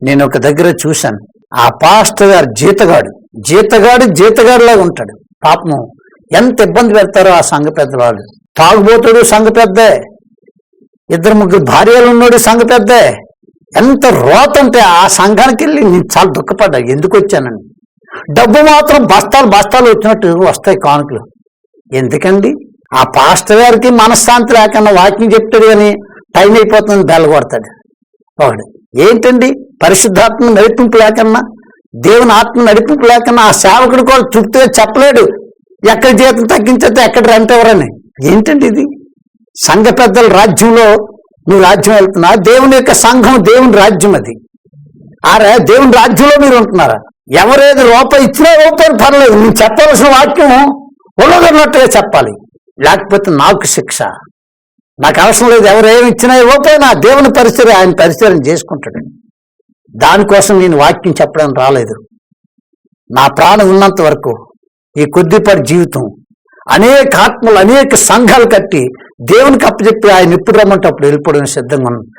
నేను ఒక దగ్గర చూశాను, ఆ పాస్టర్ గారు జీతగాడిలాగా ఉంటాడు. పాపం ఎంత ఇబ్బంది పెడతారో ఆ సంఘ పెద్దవాళ్ళు. తాగుబోతుడు సంఘ పెద్దే, 2-3 భార్యలు ఉన్నాడు సంఘ పెద్దే. ఎంత రోత అంటే ఆ సంఘానికి వెళ్ళి నేను చాలా దుఃఖపడ్డా. ఎందుకు వచ్చానండి? డబ్బు మాత్రం బస్తాలు వచ్చినట్టు వస్తాయి కానుకలు. ఎందుకండి? ఆ పాస్టర్ గారికి మనశ్శాంతి లేకన్నా వాకింగ్ చెప్తాడు కానీ టైం అయిపోతుంది బెల్ల కొడతాడు ఒకడు. ఏంటండి? పరిశుద్ధాత్మ నడిపింపు లేకన్నా, దేవుని ఆత్మ నడిపింపు లేకన్నా ఆ సేవకుడు కూడా తృప్తిగా చెప్పలేడు ఎక్కడ జీతం తగ్గించేస్తే ఎక్కడ రెంట్ ఎవరని. ఏంటండి ఇది? సంఘ పెద్దల రాజ్యంలో నువ్వు రాజ్యం వెళ్తున్నా? దేవుని యొక్క సంఘం దేవుని రాజ్యం అది. దేవుని రాజ్యంలో మీరు ఉంటున్నారా? ఎవరేది రూపాయి ఇచ్చినా రూపాయలు పర్లేదు, నేను చెప్పవలసిన వాక్యం ఉన్నదన్నట్టుగా చెప్పాలి. లేకపోతే నాకు శిక్ష. నాకు అవసరం లేదు, ఎవరేమి ఇచ్చినా ఇవ్వకపోయినా దేవుని పరిచయం ఆయన పరిచయం చేసుకుంటాడు. దానికోసం నేను వాక్యం చెప్పడానికి రాలేదు. నా ప్రాణం ఉన్నంత వరకు ఈ కొద్దిపాటి జీవితం అనేక ఆత్మలు అనేక సంఘాలు కట్టి దేవునికి అప్పచెప్పి ఆయన ఎప్పుడు రమ్మంటే అప్పుడు వెళ్ళిపోవడం సిద్ధంగా ఉన్నాను.